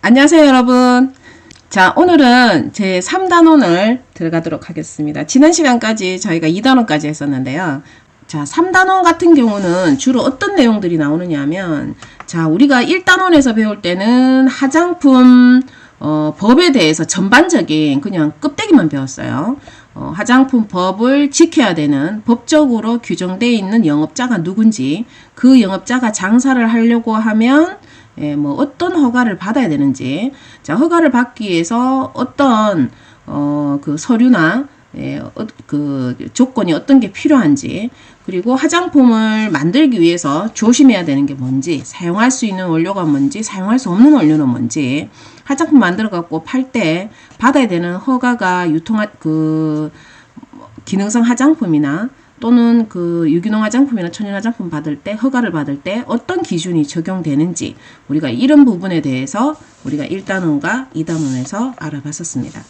안녕하세요, 여러분. 자, 오늘은 제 3단원을 들어가도록 하겠습니다. 지난 시간까지 저희가 2단원까지 했었는데요. 자, 3단원 같은 경우는 주로 어떤 내용들이 나오느냐 하면, 자, 우리가 1단원에서 배울 때는 화장품 법에 대해서 전반적인 그냥 껍데기만 배웠어요. 화장품 법을 지켜야 되는 법적으로 규정되어 있는 영업자가 누군지, 그 영업자가 장사를 하려고 하면 뭐 어떤 허가를 받아야 되는지, 자, 허가를 받기 위해서 어떤 그 서류나 그 조건이 어떤 게 필요한지, 그리고 화장품을 만들기 위해서 조심해야 되는 게 뭔지, 사용할 수 있는 원료가 뭔지, 사용할 수 없는 원료는 뭔지, 화장품 만들어 갖고 팔 때 받아야 되는 허가가 그 기능성 화장품이나 또는 그 유기농 화장품이나 천연 화장품 받을 때, 허가를 받을 때 어떤 기준이 적용되는지, 우리가 이런 부분에 대해서 우리가 1단원과 2단원에서 알아봤었습니다.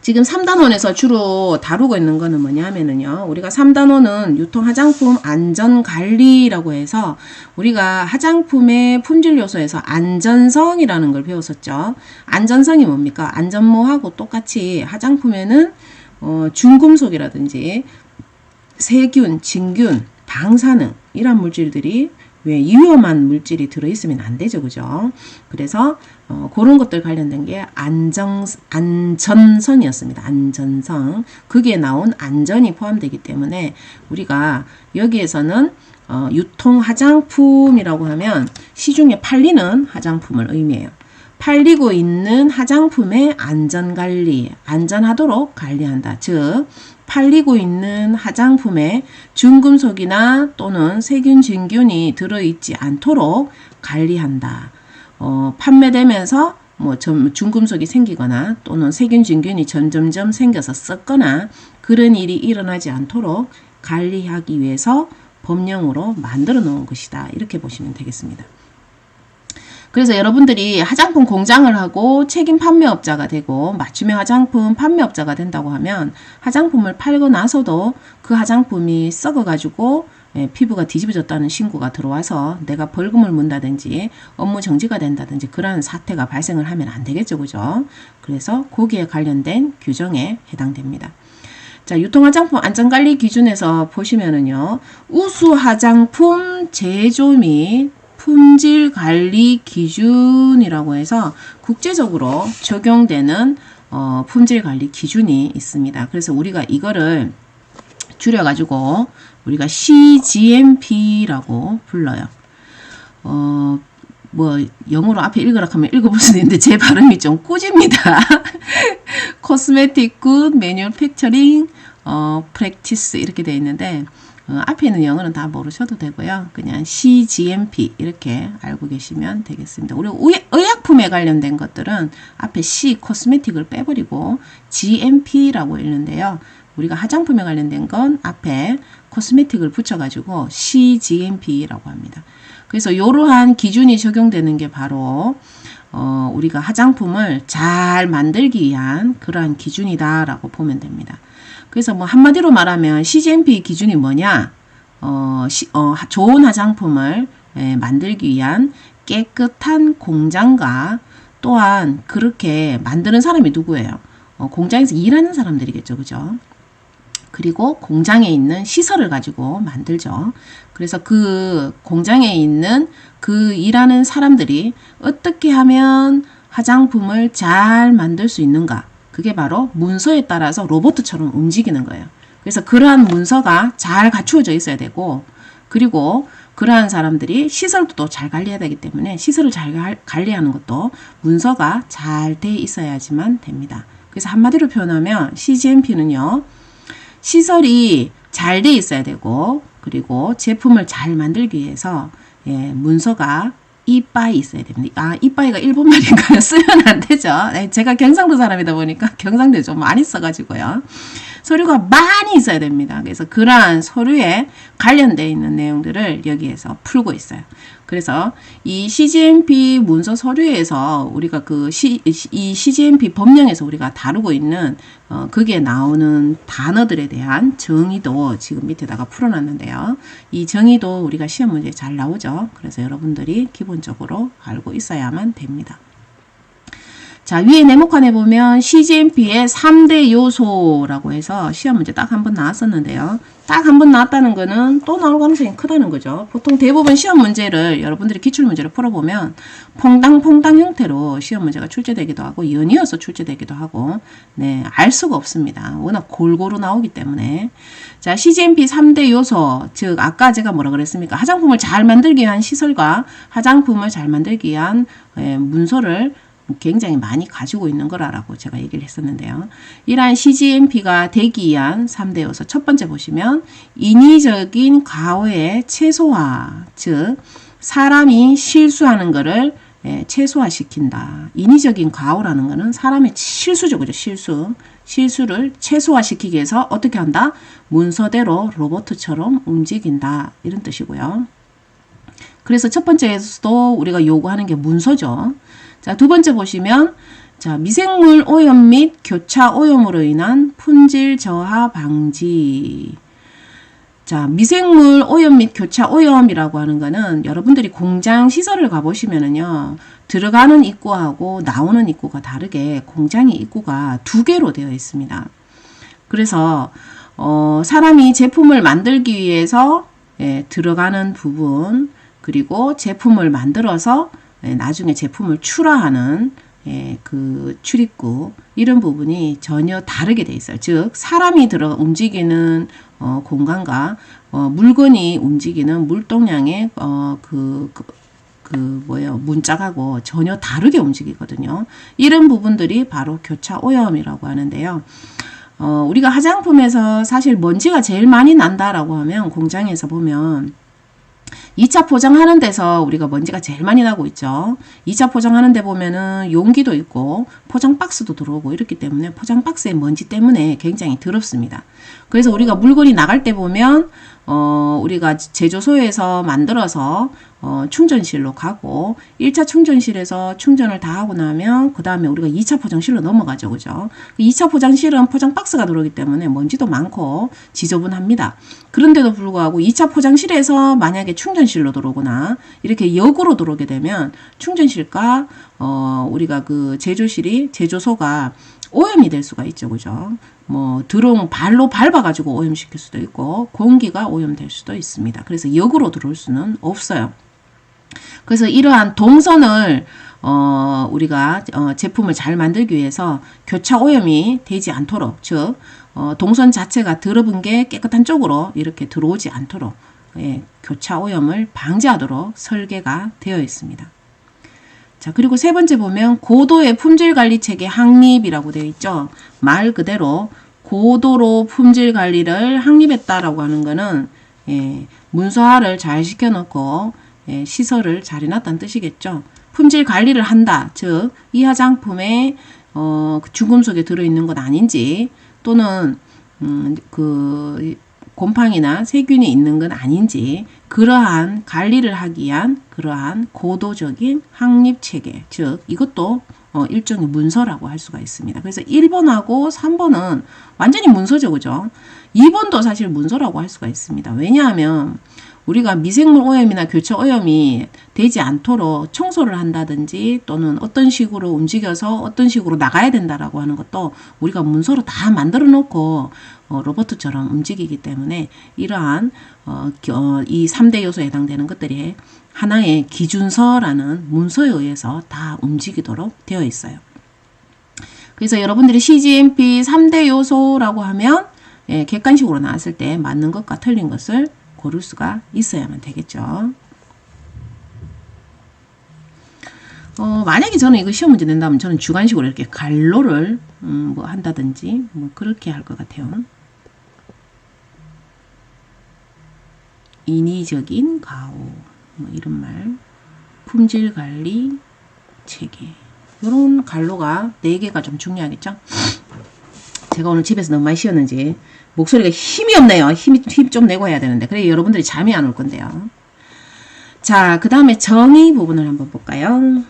지금 3단원에서 주로 다루고 있는 거는 뭐냐 하면은요, 우리가 3단원은 유통 화장품 안전 관리라고 해서 우리가 화장품의 품질 요소에서 안전성이라는 걸 배웠었죠. 안전성이 뭡니까? 안전모하고 똑같이 화장품에는 중금속이라든지 세균, 진균, 방사능 이런 물질들이 왜 위험한 물질이 들어있으면 안 되죠, 그죠? 그래서 그런 것들 관련된 게 안전성이었습니다. 안전성. 거기에 나온 안전이 포함되기 때문에 우리가 여기에서는 유통 화장품이라고 하면 시중에 팔리는 화장품을 의미해요. 팔리고 있는 화장품의 안전관리, 안전하도록 관리한다. 즉, 팔리고 있는 화장품에 중금속이나 또는 세균, 진균이 들어있지 않도록 관리한다. 판매되면서 뭐 중금속이 생기거나 또는 세균, 진균이 점점점 생겨서 썩거나 그런 일이 일어나지 않도록 관리하기 위해서 법령으로 만들어 놓은 것이다. 이렇게 보시면 되겠습니다. 그래서 여러분들이 화장품 공장을 하고 책임 판매업자가 되고 맞춤형 화장품 판매업자가 된다고 하면 화장품을 팔고 나서도 그 화장품이 썩어가지고 피부가 뒤집어졌다는 신고가 들어와서 내가 벌금을 문다든지 업무 정지가 된다든지 그런 사태가 발생을 하면 안 되겠죠, 그죠? 그래서 거기에 관련된 규정에 해당됩니다. 자, 유통화장품 안전관리 기준에서 보시면은요, 우수 화장품 제조 및 품질관리 기준이라고 해서 국제적으로 적용되는 품질관리 기준이 있습니다. 그래서 우리가 이거를 줄여가지고 우리가 CGMP라고 불러요. 뭐 영어로 앞에 읽으라 하면 읽어볼 수도 있는데 제 발음이 좀 꾸집니다. Cosmetic Good Manufacturing Practice 이렇게 되어 있는데 앞에 있는 영어는 다 모르셔도 되고요. 그냥 CGMP 이렇게 알고 계시면 되겠습니다. 우리 의약품에 관련된 것들은 앞에 C, 코스메틱을 빼버리고 GMP라고 읽는데요. 우리가 화장품에 관련된 건 앞에 코스메틱을 붙여가지고 CGMP라고 합니다. 그래서 이러한 기준이 적용되는 게 바로 우리가 화장품을 잘 만들기 위한 그러한 기준이다라고 보면 됩니다. 그래서 뭐 한마디로 말하면 CGMP 기준이 뭐냐? 좋은 화장품을 만들기 위한 깨끗한 공장과 또한 그렇게 만드는 사람이 누구예요? 공장에서 일하는 사람들이겠죠, 그죠? 그리고 공장에 있는 시설을 가지고 만들죠. 그래서 그 공장에 있는 그 일하는 사람들이 어떻게 하면 화장품을 잘 만들 수 있는가? 그게 바로 문서에 따라서 로봇처럼 움직이는 거예요. 그래서 그러한 문서가 잘 갖추어져 있어야 되고, 그리고 그러한 사람들이 시설도 또 잘 관리해야 되기 때문에 시설을 잘 관리하는 것도 문서가 잘 돼 있어야지만 됩니다. 그래서 한마디로 표현하면 CGMP는요, 시설이 잘 돼 있어야 되고, 그리고 제품을 잘 만들기 위해서 문서가 이빠이 있어야 됩니다. 이빠이가 일본 말인가요? 쓰면 안 되죠. 제가 경상도 사람이다 보니까 경상도에 좀 많이 써가지고요. 서류가 많이 있어야 됩니다. 그래서 그러한 서류에 관련되어 있는 내용들을 여기에서 풀고 있어요. 그래서 이 CGMP 문서 서류에서 우리가 이 CGMP 법령에서 우리가 다루고 있는 거기에 나오는 단어들에 대한 정의도 지금 밑에다가 풀어놨는데요. 이 정의도 우리가 시험 문제에 잘 나오죠. 그래서 여러분들이 기본적으로 알고 있어야만 됩니다. 자, 위에 네모칸에 보면 CGMP의 3대 요소라고 해서 시험 문제 딱 한 번 나왔었는데요. 딱 한 번 나왔다는 거는 또 나올 가능성이 크다는 거죠. 보통 대부분 시험 문제를 여러분들이 기출문제를 풀어보면 퐁당퐁당 형태로 시험 문제가 출제되기도 하고 연이어서 출제되기도 하고 네, 알 수가 없습니다. 워낙 골고루 나오기 때문에. 자, CGMP 3대 요소, 즉 아까 제가 뭐라 그랬습니까? 화장품을 잘 만들기 위한 시설과 화장품을 잘 만들기 위한 문서를 굉장히 많이 가지고 있는 거라고 제가 얘기를 했었는데요. 이러한 CGMP가 되기 위한 3대 요소. 첫 번째 보시면 인위적인 과오의 최소화, 즉 사람이 실수하는 거를 최소화시킨다. 인위적인 과오라는 거는 사람의 실수죠. 그죠? 실수를 최소화시키기 위해서 어떻게 한다? 문서대로 로봇처럼 움직인다. 이런 뜻이고요. 그래서 첫 번째에서도 우리가 요구하는 게 문서죠. 자, 두 번째 보시면 자, 미생물 오염 및 교차 오염으로 인한 품질 저하 방지. 자, 미생물 오염 및 교차 오염이라고 하는 거는 여러분들이 공장 시설을 가보시면은요, 들어가는 입구하고 나오는 입구가 다르게 공장의 입구가 두 개로 되어 있습니다. 그래서 사람이 제품을 만들기 위해서 들어가는 부분, 그리고 제품을 만들어서 나중에 제품을 출하하는 그 출입구, 이런 부분이 전혀 다르게 돼 있어요. 즉 사람이 움직이는 공간과 물건이 움직이는 물동량의 문짝하고 전혀 다르게 움직이거든요. 이런 부분들이 바로 교차 오염이라고 하는데요. 우리가 화장품에서 사실 먼지가 제일 많이 난다라고 하면 공장에서 보면 2차 포장하는 데서 우리가 먼지가 제일 많이 나고 있죠. 2차 포장하는 데 보면은 용기도 있고 포장 박스도 들어오고 이렇기 때문에 포장 박스의 먼지 때문에 굉장히 더럽습니다. 그래서 우리가 물건이 나갈 때 보면 우리가 제조소에서 만들어서 충전실로 가고 1차 충전실에서 충전을 다 하고 나면 그 다음에 우리가 2차 포장실로 넘어가죠. 그죠? 2차 포장실은 포장 박스가 들어오기 때문에 먼지도 많고 지저분합니다. 그런데도 불구하고 2차 포장실에서 만약에 충전실로 들어오거나 이렇게 역으로 들어오게 되면 충전실과 우리가 그 제조소가 오염이 될 수가 있죠. 그죠? 뭐 들어온 발로 밟아가지고 오염시킬 수도 있고 공기가 오염될 수도 있습니다. 그래서 역으로 들어올 수는 없어요. 그래서 이러한 동선을 우리가 제품을 잘 만들기 위해서 교차 오염이 되지 않도록, 즉 동선 자체가 더러운 게 깨끗한 쪽으로 이렇게 들어오지 않도록 교차 오염을 방지하도록 설계가 되어 있습니다. 자, 그리고 세 번째 보면 고도의 품질 관리 체계 확립이라고 되어 있죠. 말 그대로 고도로 품질 관리를 확립했다라고 하는 거는 문서화를 잘 시켜놓고 시설을 잘 해놨다는 뜻이겠죠. 품질 관리를 한다. 즉, 이 화장품에 중금속에 들어있는 건 아닌지 또는 곰팡이나 세균이 있는 건 아닌지 그러한 관리를 하기 위한 그러한 고도적인 확립 체계, 즉 이것도 일종의 문서라고 할 수가 있습니다. 그래서 1번하고 3번은 완전히 문서죠. 그죠? 2번도 사실 문서라고 할 수가 있습니다. 왜냐하면 우리가 미생물 오염이나 교차 오염이 되지 않도록 청소를 한다든지 또는 어떤 식으로 움직여서 어떤 식으로 나가야 된다라고 하는 것도 우리가 문서로 다 만들어 놓고 로봇처럼 움직이기 때문에 이러한 이 3대 요소에 해당되는 것들이 하나의 기준서라는 문서에 의해서 다 움직이도록 되어 있어요. 그래서 여러분들이 CGMP 3대 요소라고 하면 객관식으로 나왔을 때 맞는 것과 틀린 것을 고를 수가 있어야만 되겠죠. 만약에 저는 이거 시험 문제 낸다면 저는 주관식으로 이렇게 갈로를 뭐 한다든지 뭐 그렇게 할 것 같아요. 인위적인 가오, 뭐 이런 말, 품질 관리 체계, 이런 갈로가 4개가 좀 중요하겠죠. 제가 오늘 집에서 너무 많이 쉬었는지 목소리가 힘이 없네요. 힘 좀 내고 해야 되는데 그래 여러분들이 잠이 안 올 건데요. 자, 그 다음에 정의 부분을 한번 볼까요?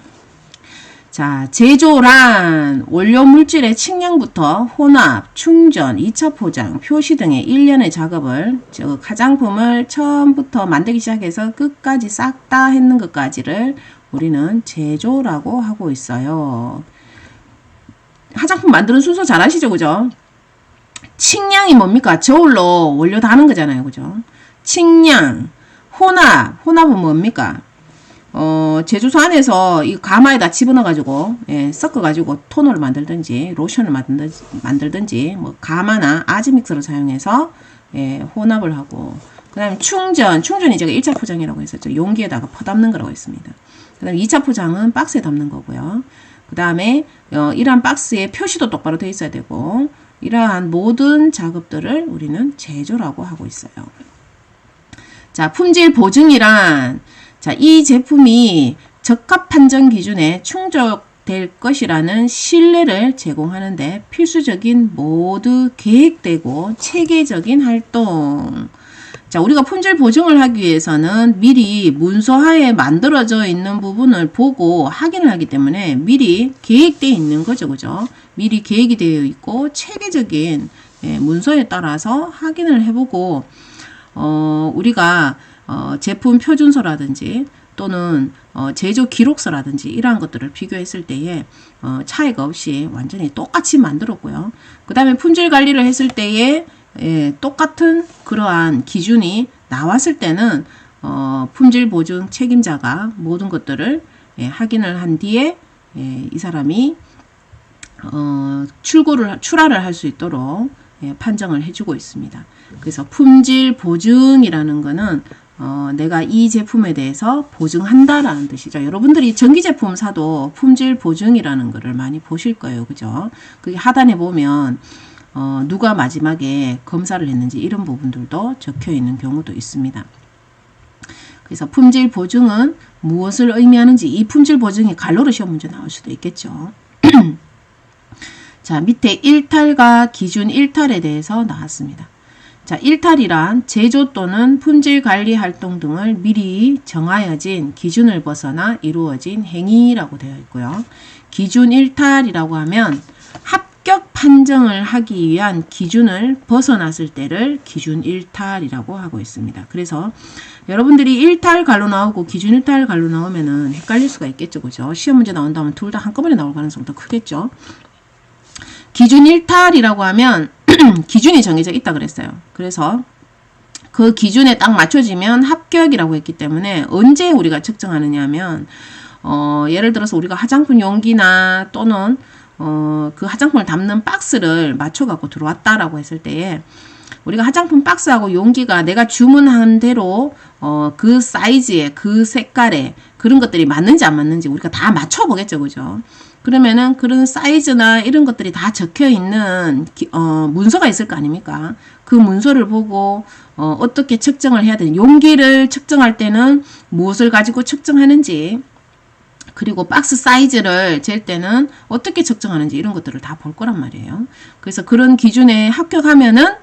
자, 제조란 원료 물질의 측량부터 혼합, 충전, 2차 포장, 표시 등의 일련의 작업을, 즉 화장품을 처음부터 만들기 시작해서 끝까지 싹 다 했는 것까지를 우리는 제조라고 하고 있어요. 화장품 만드는 순서 잘 아시죠? 그죠? 칭량이 뭡니까? 저울로 원료 다는 거잖아요. 그죠? 칭량, 혼합은 뭡니까? 제조소 안에서 이 가마에다 집어넣어가지고, 예, 섞어가지고 토너를 만들든지, 로션을 만들든지, 뭐, 가마나 아즈믹스를 사용해서, 예, 혼합을 하고, 그 다음에 충전이 제가 1차 포장이라고 했었죠. 용기에다가 퍼담는 거라고 했습니다. 그 다음에 2차 포장은 박스에 담는 거고요. 그 다음에, 이러한 박스에 표시도 똑바로 되어 있어야 되고, 이러한 모든 작업들을 우리는 제조라고 하고 있어요. 자, 품질 보증이란, 자, 이 제품이 적합 판정 기준에 충족될 것이라는 신뢰를 제공하는데 필수적인 모두 계획되고 체계적인 활동. 자, 우리가 품질 보증을 하기 위해서는 미리 문서화에 만들어져 있는 부분을 보고 확인을 하기 때문에 미리 계획되어 있는 거죠. 그죠? 미리 계획이 되어 있고 체계적인, 예, 문서에 따라서 확인을 해보고, 우리가 제품 표준서라든지 또는 제조 기록서라든지 이러한 것들을 비교했을 때에 차이가 없이 완전히 똑같이 만들었고요. 그 다음에 품질 관리를 했을 때에, 예, 똑같은 그러한 기준이 나왔을 때는 품질 보증 책임자가 모든 것들을, 예, 확인을 한 뒤에, 예, 이 사람이 출하를 할 수 있도록, 예, 판정을 해주고 있습니다. 그래서 품질 보증이라는 거는 내가 이 제품에 대해서 보증한다라는 뜻이죠. 여러분들이 전기 제품 사도 품질 보증이라는 거를 많이 보실 거예요. 그죠? 그게 하단에 보면 누가 마지막에 검사를 했는지 이런 부분들도 적혀 있는 경우도 있습니다. 그래서 품질 보증은 무엇을 의미하는지, 이 품질 보증이 갈로로 시험 문제 나올 수도 있겠죠. 자, 밑에 일탈과 기준 일탈에 대해서 나왔습니다. 자, 일탈이란 제조 또는 품질 관리 활동 등을 미리 정하여진 기준을 벗어나 이루어진 행위라고 되어 있고요. 기준 일탈이라고 하면 합격 판정을 하기 위한 기준을 벗어났을 때를 기준 일탈이라고 하고 있습니다. 그래서 여러분들이 일탈 갈로 나오고 기준 일탈 갈로 나오면은 헷갈릴 수가 있겠죠. 그죠? 시험 문제 나온다면 둘 다 한꺼번에 나올 가능성이 더 크겠죠. 기준 일탈이라고 하면 기준이 정해져 있다 그랬어요. 그래서 그 기준에 딱 맞춰지면 합격이라고 했기 때문에 언제 우리가 측정하느냐 하면 예를 들어서 우리가 화장품 용기나 또는 그 화장품을 담는 박스를 맞춰 갖고 들어왔다라고 했을 때에 우리가 화장품 박스하고 용기가 내가 주문한 대로 그 사이즈에 그 색깔에 그런 것들이 맞는지 안 맞는지 우리가 다 맞춰 보겠죠. 그죠? 그러면은 그런 사이즈나 이런 것들이 다 적혀 있는 문서가 있을 거 아닙니까? 그 문서를 보고 어떻게 측정을 해야 되는지, 용기를 측정할 때는 무엇을 가지고 측정하는지, 그리고 박스 사이즈를 잴 때는 어떻게 측정하는지 이런 것들을 다 볼 거란 말이에요. 그래서 그런 기준에 합격하면은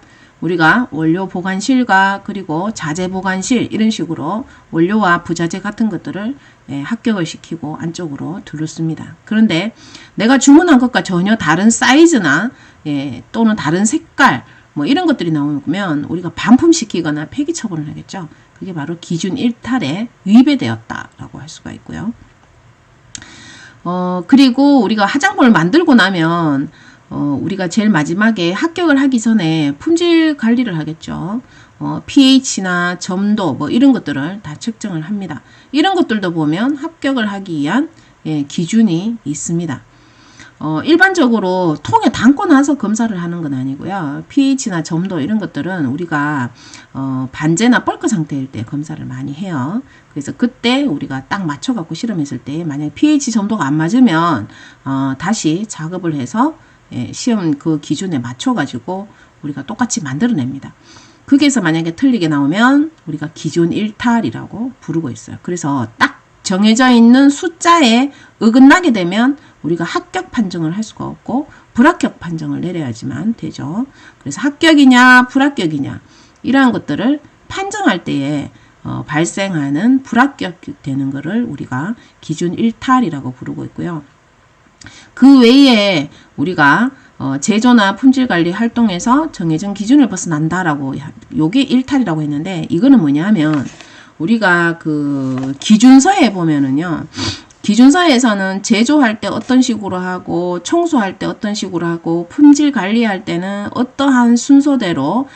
우리가 원료 보관실과 그리고 자재 보관실 이런 식으로 원료와 부자재 같은 것들을, 예, 합격을 시키고 안쪽으로 들었습니다. 그런데 내가 주문한 것과 전혀 다른 사이즈나, 예, 또는 다른 색깔 뭐 이런 것들이 나오면 우리가 반품시키거나 폐기 처분을 하겠죠. 그게 바로 기준 일탈에 위배되었다라고 할 수가 있고요. 그리고 우리가 화장품을 만들고 나면 우리가 제일 마지막에 합격을 하기 전에 품질 관리를 하겠죠. pH나 점도 뭐 이런 것들을 다 측정을 합니다. 이런 것들도 보면 합격을 하기 위한, 예, 기준이 있습니다. 일반적으로 통에 담고 나서 검사를 하는 건 아니고요. pH나 점도 이런 것들은 우리가 반제나 벌크 상태일 때 검사를 많이 해요. 그래서 그때 우리가 딱 맞춰갖고 실험했을 때 만약에 pH 점도가 안 맞으면 다시 작업을 해서, 예, 시험 그 기준에 맞춰가지고 우리가 똑같이 만들어냅니다. 거기에서 만약에 틀리게 나오면 우리가 기준 일탈이라고 부르고 있어요. 그래서 딱 정해져 있는 숫자에 어긋나게 되면 우리가 합격 판정을 할 수가 없고 불합격 판정을 내려야지만 되죠. 그래서 합격이냐 불합격이냐 이러한 것들을 판정할 때에 발생하는 불합격되는 것을 우리가 기준 일탈이라고 부르고 있고요. 그 외에 우리가 제조나 품질관리 활동에서 정해진 기준을 벗어난다라고, 요게 일탈이라고 했는데, 이거는 뭐냐 하면 우리가 그 기준서에 보면은요, 기준서에서는 제조할 때 어떤 식으로 하고 청소할 때 어떤 식으로 하고 품질 관리할 때는 어떠한 순서대로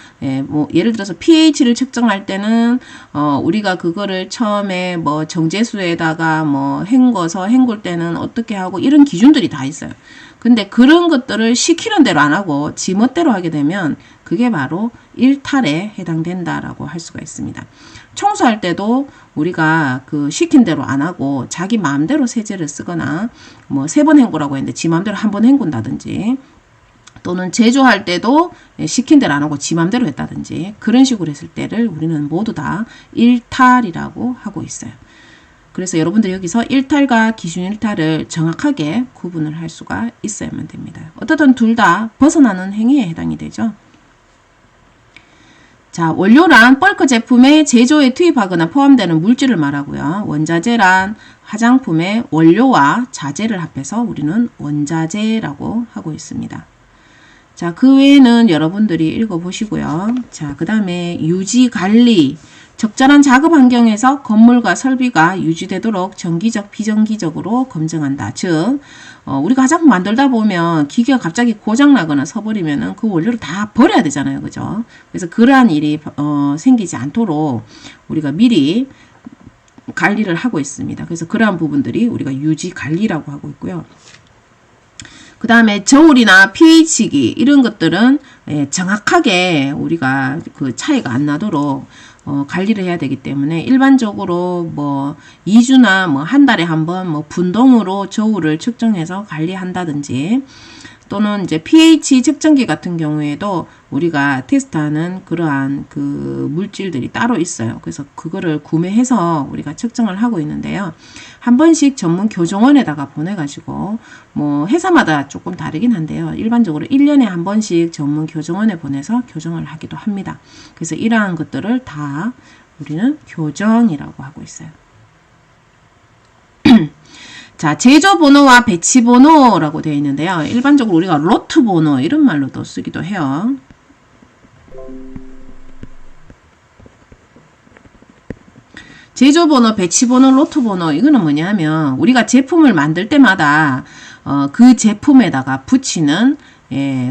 뭐 예를 들어서 pH를 측정할 때는 우리가 그거를 처음에 뭐 정제수에다가 뭐 헹굴 때는 어떻게 하고 이런 기준들이 다 있어요. 근데 그런 것들을 시키는 대로 안 하고 지멋대로 하게 되면 그게 바로 일탈에 해당된다라고 할 수가 있습니다. 청소할 때도 우리가 그 시킨 대로 안 하고 자기 마음대로 세제를 쓰거나 뭐 3번 헹구라고 했는데 지 마음대로 한 번 헹군다든지 또는 제조할 때도 시킨 대로 안 하고 지 마음대로 했다든지 그런 식으로 했을 때를 우리는 모두 다 일탈이라고 하고 있어요. 그래서 여러분들 여기서 일탈과 기준 일탈을 정확하게 구분을 할 수가 있어야만 됩니다. 어떻든 둘 다 벗어나는 행위에 해당이 되죠. 자, 원료란 벌크 제품의 제조에 투입하거나 포함되는 물질을 말하고요. 원자재란 화장품의 원료와 자재를 합해서 우리는 원자재라고 하고 있습니다. 자, 그 외에는 여러분들이 읽어보시고요. 자, 그 다음에 유지 관리. 적절한 작업 환경에서 건물과 설비가 유지되도록 정기적, 비정기적으로 검증한다. 즉, 우리가 화장품 만들다 보면 기계가 갑자기 고장나거나 서버리면은 그 원료를 다 버려야 되잖아요. 그죠? 그래서 그러한 일이 생기지 않도록 우리가 미리 관리를 하고 있습니다. 그래서 그러한 부분들이 우리가 유지 관리라고 하고 있고요. 그 다음에 저울이나 pH기 이런 것들은 정확하게 우리가 그 차이가 안 나도록 관리를 해야 되기 때문에 일반적으로 뭐 2주나 뭐 한 달에 한 번 뭐 분동으로 저울을 측정해서 관리한다든지 또는 이제 pH 측정기 같은 경우에도 우리가 테스트하는 그러한 그 물질들이 따로 있어요. 그래서 그거를 구매해서 우리가 측정을 하고 있는데요. 한 번씩 전문 교정원에다가 보내가지고 뭐 회사마다 조금 다르긴 한데요. 일반적으로 1년에 한 번씩 전문 교정원에 보내서 교정을 하기도 합니다. 그래서 이러한 것들을 다 우리는 교정이라고 하고 있어요. 자, 제조 번호와 배치 번호라고 되어 있는데요. 일반적으로 우리가 로트 번호 이런 말로도 쓰기도 해요. 제조 번호, 배치 번호, 로트 번호 이거는 뭐냐면 우리가 제품을 만들 때마다 그 제품에다가 붙이는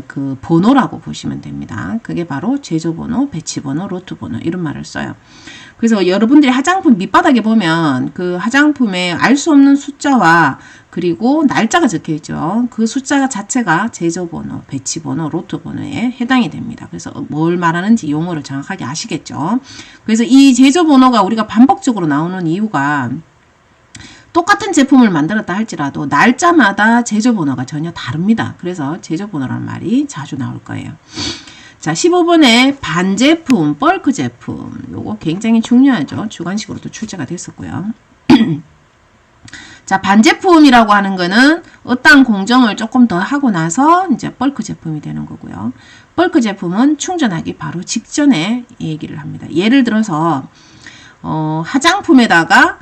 그 번호라고 보시면 됩니다. 그게 바로 제조 번호, 배치 번호, 로트 번호 이런 말을 써요. 그래서 여러분들이 화장품 밑바닥에 보면 그 화장품에 알 수 없는 숫자와 그리고 날짜가 적혀 있죠. 그 숫자 자체가 제조번호, 배치번호, 로트번호에 해당이 됩니다. 그래서 뭘 말하는지 용어를 정확하게 아시겠죠. 그래서 이 제조번호가 우리가 반복적으로 나오는 이유가 똑같은 제품을 만들었다 할지라도 날짜마다 제조번호가 전혀 다릅니다. 그래서 제조번호라는 말이 자주 나올 거예요. 자, 15번에 반제품, 벌크 제품. 요거 굉장히 중요하죠. 주관식으로도 출제가 됐었고요. 자, 반제품이라고 하는 거는 어떠한 공정을 조금 더 하고 나서 이제 벌크 제품이 되는 거고요. 벌크 제품은 충전하기 바로 직전에 얘기를 합니다. 예를 들어서 화장품에다가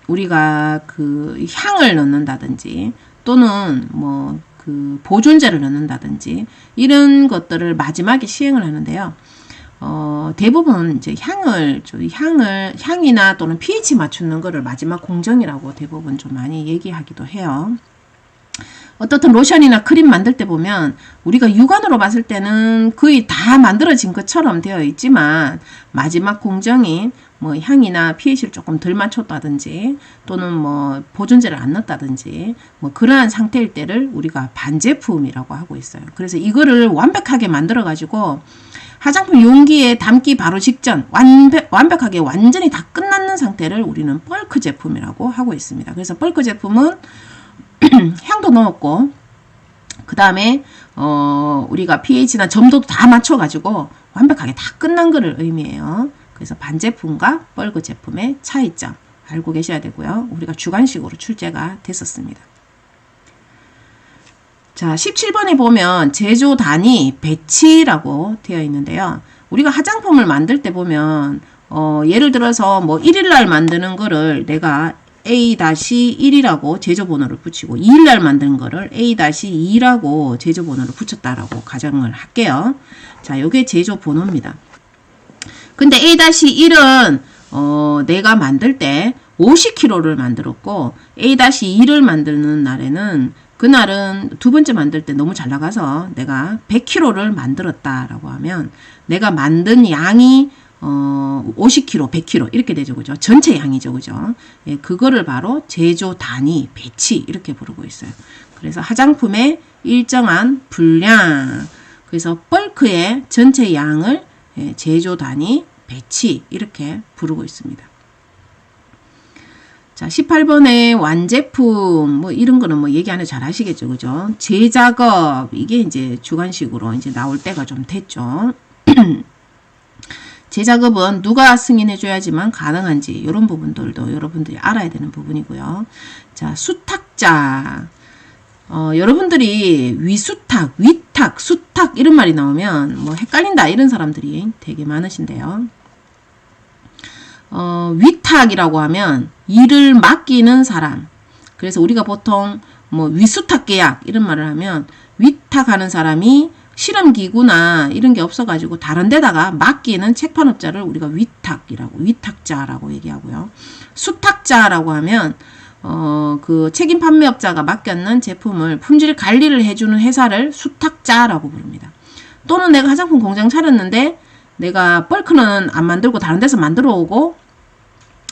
우리가 그 향을 넣는다든지 또는 뭐 그 보존제를 넣는다든지 이런 것들을 마지막에 시행을 하는데요. 대부분 이제 향이나 또는 pH 맞추는 거를 마지막 공정이라고 대부분 좀 많이 얘기하기도 해요. 어떻든 로션이나 크림 만들 때 보면 우리가 육안으로 봤을 때는 거의 다 만들어진 것처럼 되어 있지만 마지막 공정인 뭐 향이나 pH를 조금 덜 맞췄다든지 또는 뭐 보존제를 안 넣었다든지 뭐 그러한 상태일 때를 우리가 반제품이라고 하고 있어요. 그래서 이거를 완벽하게 만들어 가지고 화장품 용기에 담기 바로 직전 완벽하게 완전히 다 끝났는 상태를 우리는 벌크 제품이라고 하고 있습니다. 그래서 벌크 제품은 향도 넣었고 그 다음에 우리가 pH나 점도도 다 맞춰가지고 완벽하게 다 끝난 거를 의미해요. 그래서 반제품과 벌크 제품의 차이점 알고 계셔야 되고요. 우리가 주관식으로 출제가 됐었습니다. 자, 17번에 보면 제조 단위 배치라고 되어 있는데요. 우리가 화장품을 만들 때 보면 예를 들어서 뭐 1일날 만드는 거를 내가 A-1이라고 제조번호를 붙이고 2일날 만든 거를 A-2라고 제조번호를 붙였다라고 가정을 할게요. 자, 요게 제조번호입니다. 근데 A-1은 내가 만들 때 50kg를 만들었고 A-2를 만드는 날에는 그날은 두 번째 만들 때 너무 잘 나가서 내가 100kg를 만들었다라고 하면 내가 만든 양이 50kg, 100kg 이렇게 되죠. 그죠? 전체 양이죠. 그죠? 예, 그거를 바로 제조 단위, 배치 이렇게 부르고 있어요. 그래서 화장품의 일정한 분량, 그래서 벌크의 전체 양을 제조 단위, 배치 이렇게 부르고 있습니다. 자, 18번에 완제품, 뭐, 이런 거는 뭐, 얘기 안 해도 잘 아시겠죠. 그죠? 제작업, 이게 이제 주관식으로 이제 나올 때가 좀 됐죠. 제작업은 누가 승인해줘야지만 가능한지, 이런 부분들도 여러분들이 알아야 되는 부분이고요. 자, 수탁자. 여러분들이 위수탁, 위탁, 수탁, 이런 말이 나오면 뭐, 헷갈린다, 이런 사람들이 되게 많으신데요. 위탁이라고 하면 일을 맡기는 사람. 그래서 우리가 보통 뭐 위수탁 계약 이런 말을 하면 위탁하는 사람이 실험기구나 이런 게 없어가지고 다른 데다가 맡기는 책판업자를 우리가 위탁자라고 얘기하고요. 수탁자라고 하면 그 책임 판매업자가 맡겼는 제품을 품질 관리를 해주는 회사를 수탁자라고 부릅니다. 또는 내가 화장품 공장 차렸는데 내가 벌크는 안 만들고 다른 데서 만들어 오고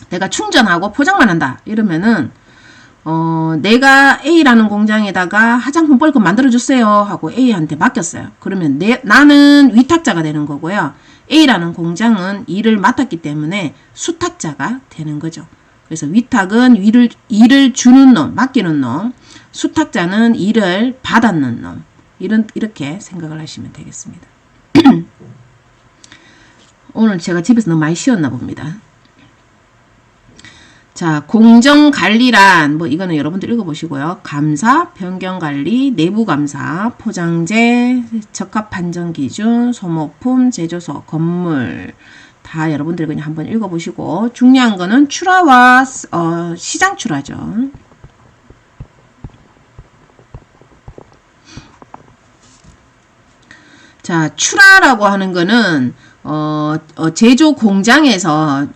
내가 충전하고 포장만 한다 이러면은 내가 A라는 공장에다가 화장품 벌크 만들어 주세요 하고 A한테 맡겼어요. 그러면 나는 위탁자가 되는 거고요. A라는 공장은 일을 맡았기 때문에 수탁자가 되는 거죠. 그래서 위탁은 일을 주는 놈, 맡기는 놈, 수탁자는 일을 받았는 놈. 이렇게 생각을 하시면 되겠습니다. 오늘 제가 집에서 너무 많이 쉬었나 봅니다. 자, 공정관리란 뭐 이거는 여러분들 읽어보시고요. 감사, 변경관리, 내부감사, 포장재, 적합판정기준, 소모품, 제조소, 건물 다 여러분들 그냥 한번 읽어보시고 중요한 거는 출하와 시장 출하죠. 자, 출하라고 하는 거는 제조 공장에서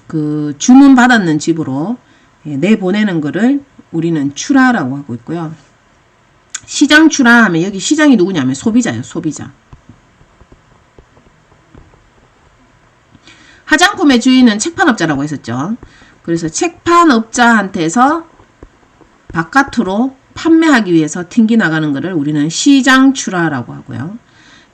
그 주문 받았는 집으로 내보내는 거를 우리는 출하라고 하고 있고요. 시장 출하하면 여기 시장이 누구냐면 소비자예요. 소비자. 화장품의 주인은 책판업자라고 했었죠. 그래서 책판업자한테서 바깥으로 판매하기 위해서 튕기 나가는 것을 우리는 시장 출하라고 하고요.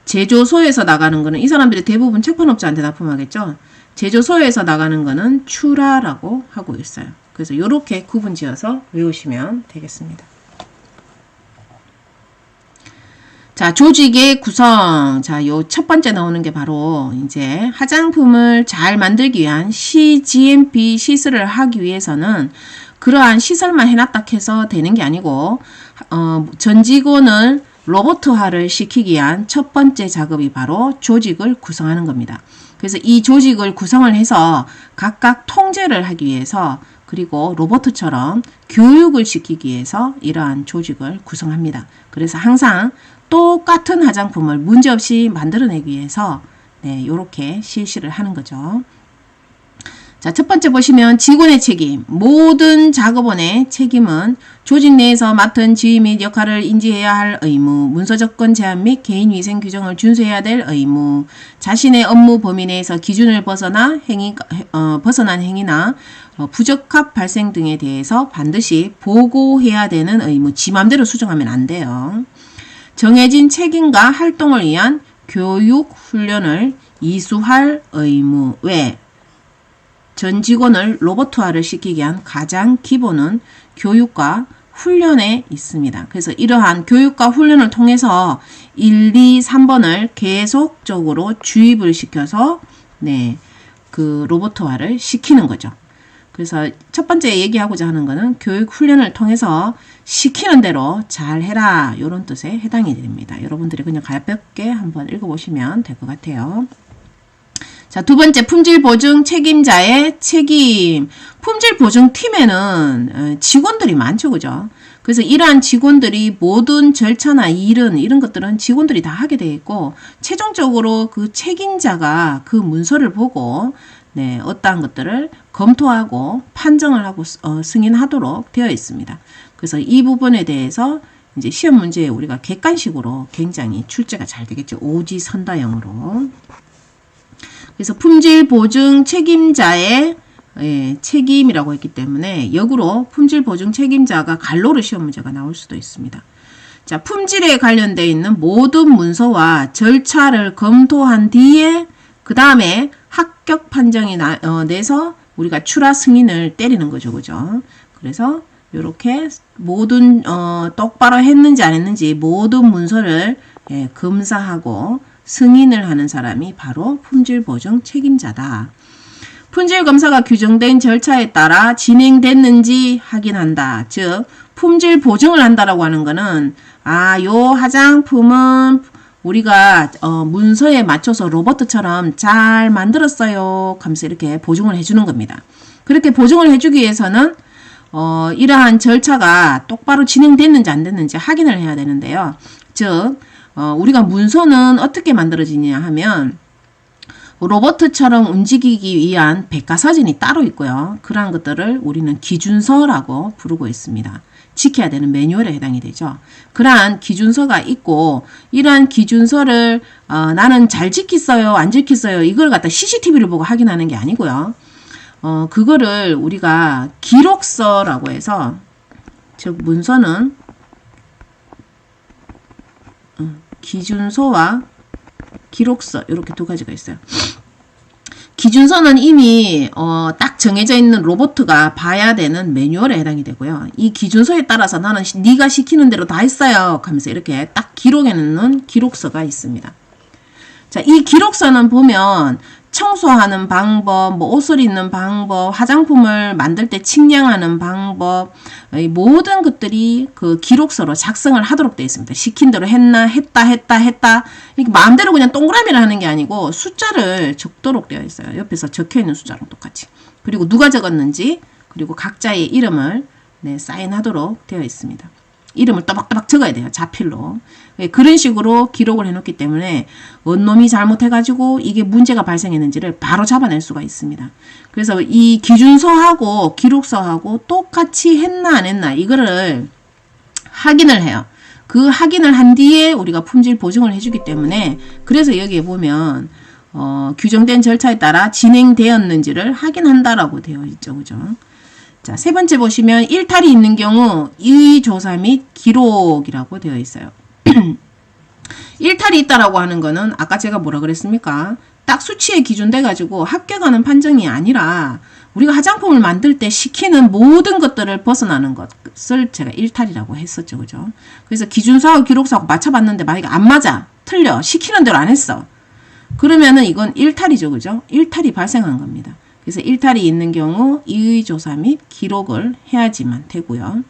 제조소에서 나가는 거는 이 사람들이 대부분 책판업자한테 납품하겠죠. 제조소에서 나가는 거는 출하라고 하고 있어요. 그래서 이렇게 구분지어서 외우시면 되겠습니다. 자, 조직의 구성. 자, 요 첫 번째 나오는 게 바로 이제 화장품을 잘 만들기 위한 CGMP 시술을 하기 위해서는 그러한 시설만 해놨다 해서 되는 게 아니고 전 직원을 로봇화를 시키기 위한 첫 번째 작업이 바로 조직을 구성하는 겁니다. 그래서 이 조직을 구성을 해서 각각 통제를 하기 위해서 그리고 로봇처럼 교육을 시키기 위해서 이러한 조직을 구성합니다. 그래서 항상 똑같은 화장품을 문제없이 만들어내기 위해서 이렇게 실시를 하는 거죠. 자, 첫 번째 보시면 직원의 책임. 모든 작업원의 책임은 조직 내에서 맡은 지위 및 역할을 인지해야 할 의무, 문서조건 제한 및 개인위생 규정을 준수해야 될 의무, 자신의 업무 범위 내에서 기준을 벗어난 행위나 부적합 발생 등에 대해서 반드시 보고해야 되는 의무, 지 맘대로 수정하면 안 돼요. 정해진 책임과 활동을 위한 교육, 훈련을 이수할 의무 외 전 직원을 로봇화를 시키기 위한 가장 기본은 교육과 훈련에 있습니다. 그래서 이러한 교육과 훈련을 통해서 1, 2, 3번을 계속적으로 주입을 시켜서 그 로봇화를 시키는 거죠. 그래서 첫 번째 얘기하고자 하는 거는 교육 훈련을 통해서 시키는 대로 잘 해라 이런 뜻에 해당이 됩니다. 여러분들이 그냥 가볍게 한번 읽어보시면 될 것 같아요. 자, 두 번째 품질 보증 책임자의 책임. 품질 보증 팀에는 직원들이 많죠. 그죠? 그래서 이러한 직원들이 모든 절차나 일은 이런 것들은 직원들이 다 하게 되어 있고 최종적으로 그 책임자가 그 문서를 보고 어떠한 것들을 검토하고 판정을 하고 승인하도록 되어 있습니다. 그래서 이 부분에 대해서 이제 시험 문제에 우리가 객관식으로 굉장히 출제가 잘 되겠죠. 오지선다형으로. 그래서 품질 보증 책임자의 책임이라고 했기 때문에 역으로 품질 보증 책임자가 갈로로 시험 문제가 나올 수도 있습니다. 자, 품질에 관련되어 있는 모든 문서와 절차를 검토한 뒤에 그 다음에 합격 판정이 내서 우리가 출하 승인을 때리는 거죠. 그죠? 그래서 이렇게 모든 똑바로 했는지 안 했는지 모든 문서를 검사하고 승인을 하는 사람이 바로 품질보증 책임자다. 품질검사가 규정된 절차에 따라 진행됐는지 확인한다. 즉 품질 보증을 한다라고 하는 거는 요 화장품은 우리가 문서에 맞춰서 로봇처럼 잘 만들었어요 하면서 이렇게 보증을 해주는 겁니다. 그렇게 보증을 해주기 위해서는 이러한 절차가 똑바로 진행됐는지 안 됐는지 확인을 해야 되는데요. 즉 우리가 문서는 어떻게 만들어지냐 하면 로봇처럼 움직이기 위한 백과사전이 따로 있고요. 그러한 것들을 우리는 기준서라고 부르고 있습니다. 지켜야 되는 매뉴얼에 해당이 되죠. 그러한 기준서가 있고 이러한 기준서를 나는 잘 지켰어요 안 지켰어요 이걸 갖다 CCTV를 보고 확인하는 게 아니고요. 그거를 우리가 기록서라고 해서 즉 문서는 기준서와 기록서 이렇게 두 가지가 있어요. 기준서는 이미 딱 정해져 있는 로봇가 봐야 되는 매뉴얼에 해당이 되고요. 이 기준서에 따라서 나는 네가 시키는 대로 다 했어요 하면서 이렇게 딱 기록해 놓는 기록서가 있습니다. 자, 이 기록서는 보면 청소하는 방법, 옷을 입는 방법, 화장품을 만들 때 측량하는 방법, 모든 것들이 그 기록서로 작성을 하도록 되어 있습니다. 시킨 대로 했나, 했다. 이렇게 마음대로 그냥 동그라미를 하는 게 아니고 숫자를 적도록 되어 있어요. 옆에서 적혀 있는 숫자랑 똑같이. 그리고 누가 적었는지, 그리고 각자의 이름을 사인하도록 되어 있습니다. 이름을 또박또박 적어야 돼요. 자필로. 그런 식으로 기록을 해놓기 때문에 원놈이 잘못해가지고 이게 문제가 발생했는지를 바로 잡아낼 수가 있습니다. 그래서 이 기준서하고 기록서하고 똑같이 했나 안 했나 이거를 확인을 해요. 그 확인을 한 뒤에 우리가 품질 보증을 해주기 때문에 그래서 여기에 보면 규정된 절차에 따라 진행되었는지를 확인한다라고 되어 있죠. 그죠? 자, 세 번째 보시면 일탈이 있는 경우 이의 조사 및 기록이라고 되어 있어요. 일탈이 있다라고 하는 거는 아까 제가 뭐라 그랬습니까? 딱 수치에 기준돼 가지고 합격하는 판정이 아니라 우리가 화장품을 만들 때 시키는 모든 것들을 벗어나는 것을 제가 일탈이라고 했었죠. 그죠? 그래서 기준서하고 기록서하고 맞춰봤는데 만약에 안 맞아. 틀려. 시키는 대로 안 했어. 그러면은 이건 일탈이죠. 그죠? 일탈이 발생한 겁니다. 그래서 일탈이 있는 경우 이의조사 및 기록을 해야지만 되고요.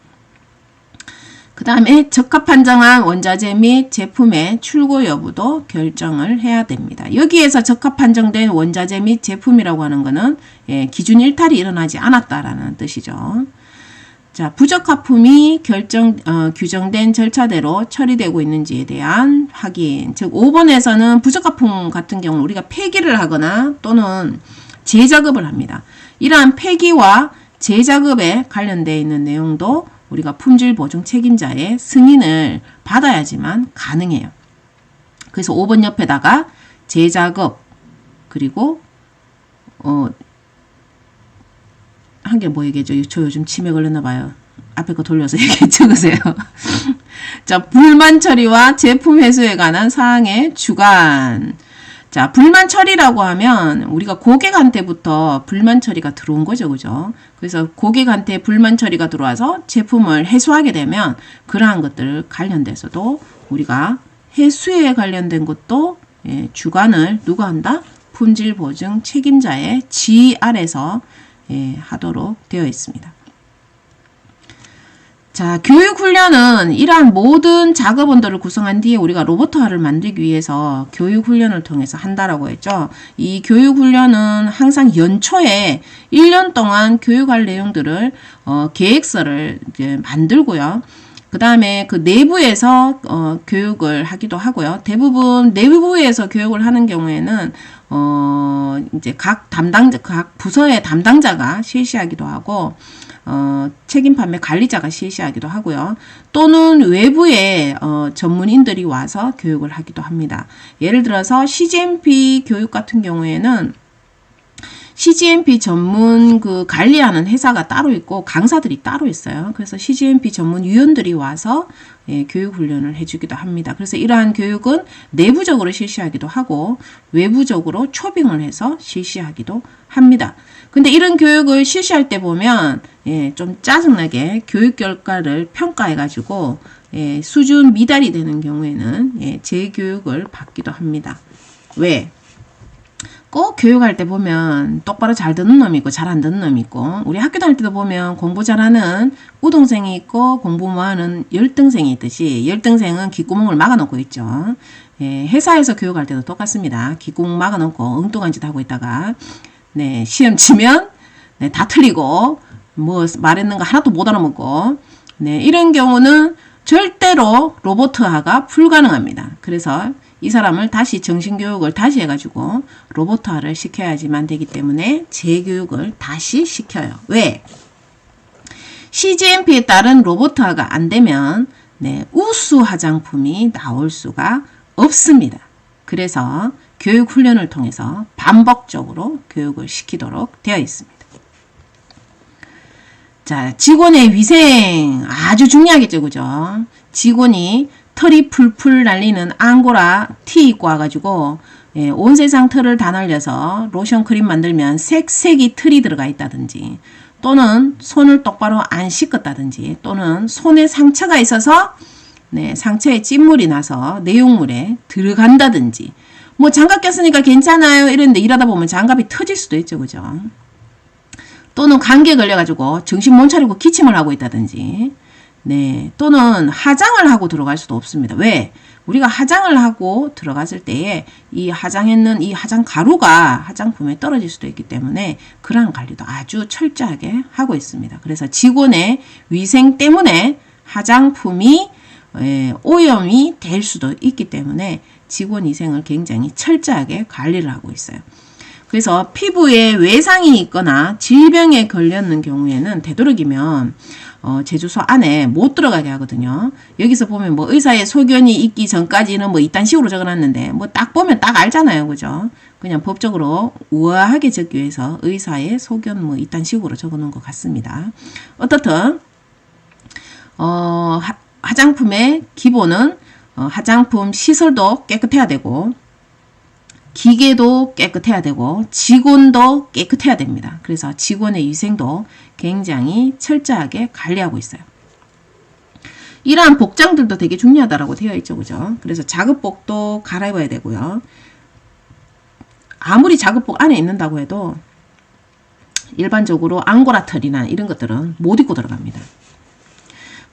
그 다음에 적합 판정한 원자재 및 제품의 출고 여부도 결정을 해야 됩니다. 여기에서 적합 판정된 원자재 및 제품이라고 하는 것은 기준 일탈이 일어나지 않았다라는 뜻이죠. 자, 부적합품이 규정된 절차대로 처리되고 있는지에 대한 확인. 즉 5번에서는 부적합품 같은 경우 우리가 폐기를 하거나 또는 재작업을 합니다. 이러한 폐기와 재작업에 관련되어 있는 내용도 우리가 품질보증 책임자의 승인을 받아야지만 가능해요. 그래서 5번 옆에다가 재작업 그리고 한 개 뭐 얘기해줘. 저 요즘 치매 걸렸나 봐요. 앞에 거 돌려서 얘기 적으세요. 자, 불만 처리와 제품 회수에 관한 사항의 주관. 자, 불만 처리라고 하면 우리가 고객한테부터 불만 처리가 들어온 거죠. 그죠? 그래서 고객한테 불만 처리가 들어와서 제품을 해소하게 되면 그러한 것들 관련돼서도 우리가 해수에 관련된 것도 주관을 누가 한다? 품질보증 책임자의 지휘 아래서 하도록 되어 있습니다. 자, 교육훈련은 이러한 모든 작업원들을 구성한 뒤에 우리가 로봇화를 만들기 위해서 교육훈련을 통해서 한다라고 했죠. 이 교육훈련은 항상 연초에 1년 동안 교육할 내용들을 계획서를 이제 만들고요. 그 다음에 그 내부에서 교육을 하기도 하고요. 대부분 내부에서 교육을 하는 경우에는 이제 각 부서의 담당자가 실시하기도 하고 책임 판매 관리자가 실시하기도 하고요. 또는 외부에 전문인들이 와서 교육을 하기도 합니다. 예를 들어서 CGMP 교육 같은 경우에는 CGMP 전문 그 관리하는 회사가 따로 있고 강사들이 따로 있어요. 그래서 CGMP 전문 위원들이 와서 교육 훈련을 해주기도 합니다. 그래서 이러한 교육은 내부적으로 실시하기도 하고 외부적으로 초빙을 해서 실시하기도 합니다. 근데 이런 교육을 실시할 때 보면 좀 짜증나게 교육 결과를 평가해 가지고 수준 미달이 되는 경우에는 재교육을 받기도 합니다. 왜? 꼭 교육할 때 보면 똑바로 잘 듣는 놈이 있고 잘 안 듣는 놈이 있고 우리 학교 다닐 때도 보면 공부 잘하는 우등생이 있고 공부 못하는 열등생이 있듯이 열등생은 귓구멍을 막아놓고 있죠. 회사에서 교육할 때도 똑같습니다. 귓구멍 막아놓고 엉뚱한 짓 하고 있다가 시험 치면 다 틀리고 뭐 말했는 거 하나도 못 알아먹고 이런 경우는 절대로 로봇화가 불가능합니다. 그래서 이 사람을 다시 정신교육을 다시 해가지고 로봇화를 시켜야지만 되기 때문에 재교육을 다시 시켜요. 왜? CGMP에 따른 로봇화가 안 되면 우수 화장품이 나올 수가 없습니다. 그래서 교육 훈련을 통해서 반복적으로 교육을 시키도록 되어 있습니다. 자, 직원의 위생 아주 중요하겠죠, 그죠? 직원이 털이 풀풀 날리는 앙고라 티 입고 와가지고 온 세상 털을 다 날려서 로션 크림 만들면 색색이 털이 들어가 있다든지 또는 손을 똑바로 안 씻었다든지 또는 손에 상처가 있어서 상처에 찐물이 나서 내용물에 들어간다든지 뭐 장갑 꼈으니까 괜찮아요 이랬는데 일하다 보면 장갑이 터질 수도 있죠, 그죠? 또는 감기에 걸려가지고 정신 못 차리고 기침을 하고 있다든지 또는 화장을 하고 들어갈 수도 없습니다. 왜? 우리가 화장을 하고 들어갔을 때에 이 화장했는 이 화장 가루가 화장품에 떨어질 수도 있기 때문에 그러한 관리도 아주 철저하게 하고 있습니다. 그래서 직원의 위생 때문에 화장품이 오염이 될 수도 있기 때문에 직원 위생을 굉장히 철저하게 관리를 하고 있어요. 그래서 피부에 외상이 있거나 질병에 걸렸는 경우에는 되도록이면 제주소 안에 못 들어가게 하거든요. 여기서 보면 뭐 의사의 소견이 있기 전까지는 뭐 이딴 식으로 적어놨는데 뭐 딱 보면 딱 알잖아요, 그죠? 그냥 법적으로 우아하게 적기 위해서 의사의 소견 뭐 이딴 식으로 적어놓은 것 같습니다. 어떻든 화장품의 기본은 화장품 시설도 깨끗해야 되고 기계도 깨끗해야 되고 직원도 깨끗해야 됩니다. 그래서 직원의 위생도 굉장히 철저하게 관리하고 있어요. 이러한 복장들도 되게 중요하다고 되어 있죠, 그죠? 그래서 작업복도 갈아입어야 되고요. 아무리 작업복 안에 입는다고 해도 일반적으로 앙고라 털이나 이런 것들은 못 입고 들어갑니다.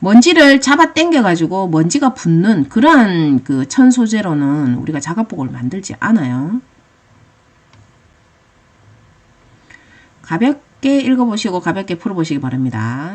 먼지를 잡아 당겨가지고 먼지가 붙는 그러한 그 천 소재로는 우리가 작업복을 만들지 않아요. 가볍게 읽어보시고 가볍게 풀어보시기 바랍니다.